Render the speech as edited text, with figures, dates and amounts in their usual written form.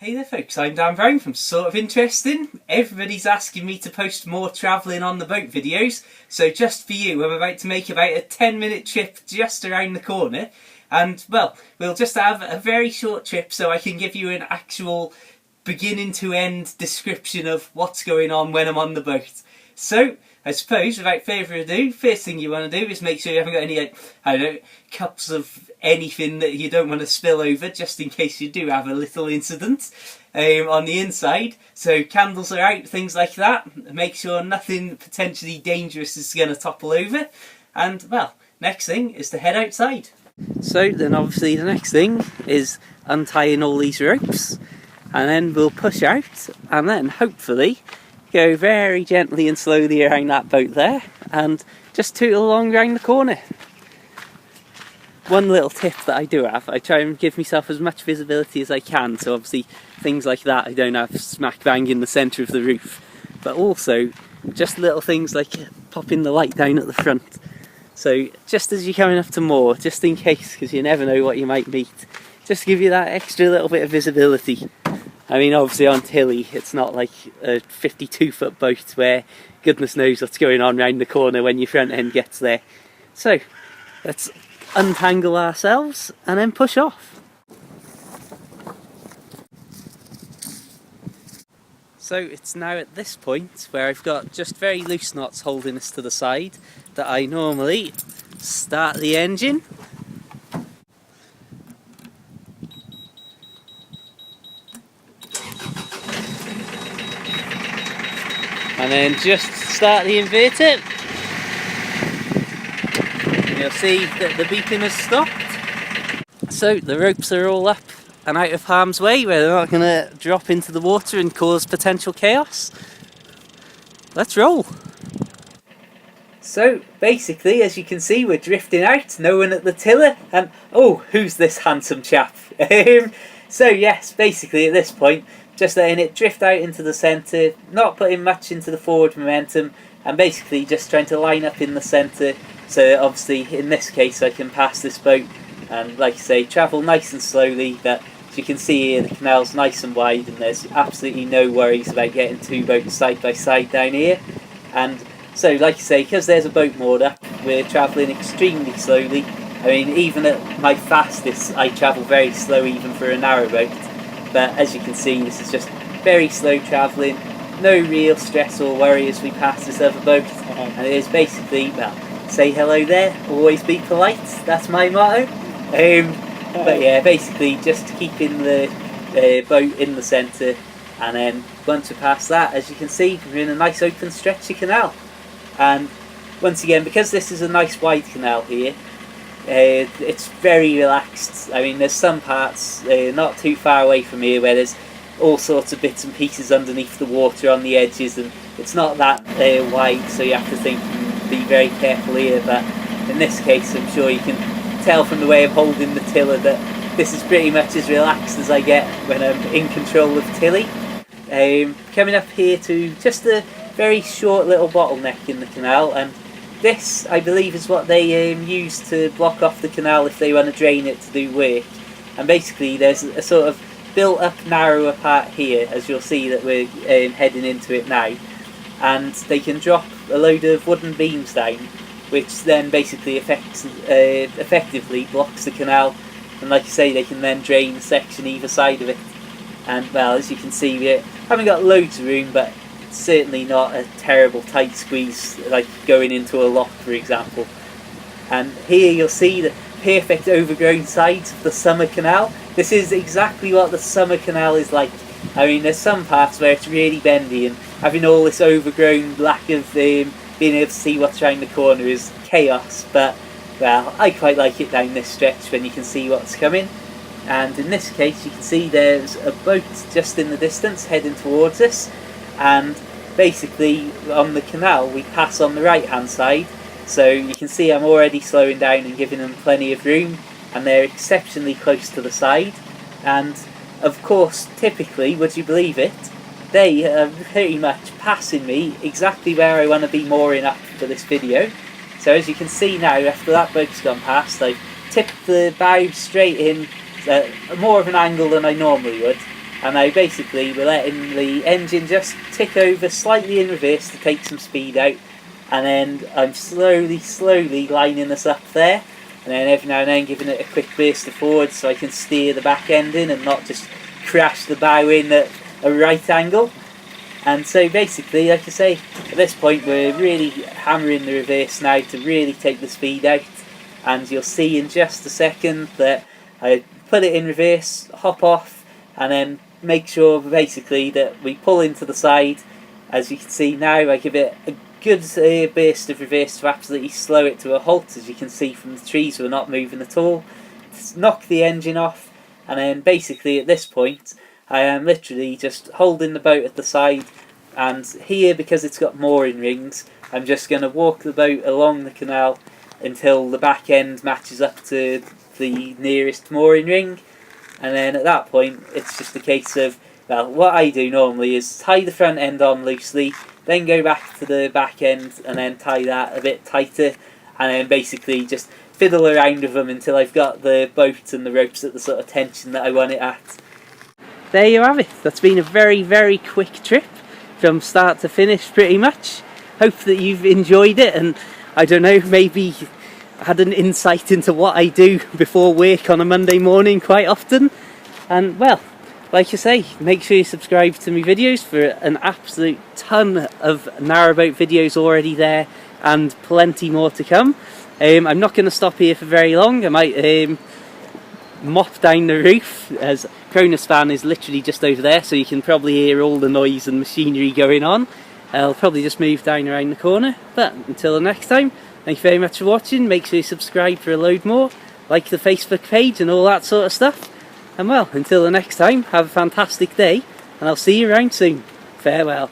Hey there folks, I'm Dan Brown from Sort of Interesting. Everybody's asking me to post more travelling on the boat videos, so just for you I'm about to make about a 10-minute trip just around the corner, and well, we'll just have a very short trip so I can give you an actual beginning to end description of what's going on when I'm on the boat. So, I suppose, without further ado, first thing you want to do is make sure you haven't got any, I don't know, cups of anything that you don't want to spill over, just in case you do have a little incident on the inside. So candles are out, things like that. Make sure nothing potentially dangerous is going to topple over. And, well, next thing is to head outside. So then obviously the next thing is untying all these ropes. And then we'll push out, and then hopefully go very gently and slowly around that boat there and just toot along around the corner. One little tip that I do have, I try and give myself as much visibility as I can, so obviously things like that I don't have smack bang in the centre of the roof, but also just little things like popping the light down at the front, so just as you're coming up to moor, just in case, because you never know what you might meet, just give you that extra little bit of visibility. I mean, obviously on Tilly, it's not like a 52-foot boat where goodness knows what's going on round the corner when your front end gets there. So, let's untangle ourselves and then push off. So it's now at this point where I've got just very loose knots holding us to the side that I normally start the engine. And then just start the inverter. And you'll see that the beeping has stopped. So the ropes are all up and out of harm's way where they're not going to drop into the water and cause potential chaos. Let's roll. So basically, as you can see, we're drifting out, no one at the tiller, and oh, who's this handsome chap? So yes, basically at this point, just letting it drift out into the centre, not putting much into the forward momentum, and basically just trying to line up in the centre, so obviously in this case I can pass this boat and, like I say, travel nice and slowly. But as you can see here, the canal's nice and wide and there's absolutely no worries about getting two boats side by side down here. And so, like I say, because there's a boat moored up, we're travelling extremely slowly. I mean, even at my fastest I travel very slow even for a narrowboat. But as you can see, this is just very slow travelling, no real stress or worry as we pass this other boat. And it is basically, well, say hello there, always be polite, that's my motto. But yeah, basically just keeping the boat in the centre, and then once we pass that, as you can see, we're in a nice open stretch of canal. And once again, because this is a nice wide canal here, it's very relaxed. I mean, there's some parts not too far away from here where there's all sorts of bits and pieces underneath the water on the edges, and it's not that wide, so you have to think and be very careful here. But in this case, I'm sure you can tell from the way I'm holding the tiller that this is pretty much as relaxed as I get when I'm in control of Tilly. Coming up here to just a very short little bottleneck in the canal, and this, I believe, is what they use to block off the canal if they want to drain it to do work. And basically there's a sort of built up narrower part here, as you'll see that we're heading into it now, and they can drop a load of wooden beams down, which then basically effectively blocks the canal, and like I say, they can then drain a section either side of it. And well, as you can see, we haven't got loads of room, but certainly not a terrible tight squeeze like going into a lock, for example. And here you'll see the perfect overgrown sides of the summer canal. This is exactly what the summer canal is like. I mean, there's some parts where it's really bendy, and having all this overgrown lack of being able to see what's around the corner is chaos. But well, I quite like it down this stretch when you can see what's coming. And in this case, you can see there's a boat just in the distance heading towards us. And basically on the canal we pass on the right hand side, so you can see I'm already slowing down and giving them plenty of room, and they're exceptionally close to the side. And of course, typically, would you believe it, they are pretty much passing me exactly where I want to be mooring up for this video. So as you can see now, after that boat's gone past, I've tipped the bow straight in more of an angle than I normally would, and now basically we're letting the engine just tick over slightly in reverse to take some speed out, and then I'm slowly lining this up there, and then every now and then giving it a quick burst of forward so I can steer the back end in and not just crash the bow in at a right angle. And so basically, like I say, at this point we're really hammering the reverse now to really take the speed out, and you'll see in just a second that I put it in reverse, hop off, and then make sure basically that we pull into the side. As you can see now, I give it a good burst of reverse to absolutely slow it to a halt. As you can see from the trees, we're not moving at all. Just knock the engine off, and then basically at this point I am literally just holding the boat at the side, and here, because it's got mooring rings, I'm just going to walk the boat along the canal until the back end matches up to the nearest mooring ring, and then at that point it's just a case of, well, what I do normally is tie the front end on loosely, then go back to the back end and then tie that a bit tighter, and then basically just fiddle around with them until I've got the boat and the ropes at the sort of tension that I want it at. There you have it. That's been a very quick trip from start to finish pretty much. Hope that you've enjoyed it, and I don't know, maybe had an insight into what I do before work on a Monday morning quite often. And well, like I say, make sure you subscribe to my videos for an absolute ton of narrowboat videos already there, and plenty more to come. I'm not going to stop here for very long. I might mop down the roof, as Cronus fan is literally just over there, so you can probably hear all the noise and machinery going on. I'll probably just move down around the corner, but until the next time, thank you very much for watching. Make sure you subscribe for a load more, like the Facebook page and all that sort of stuff. And well, until the next time, have a fantastic day, and I'll see you around soon. Farewell.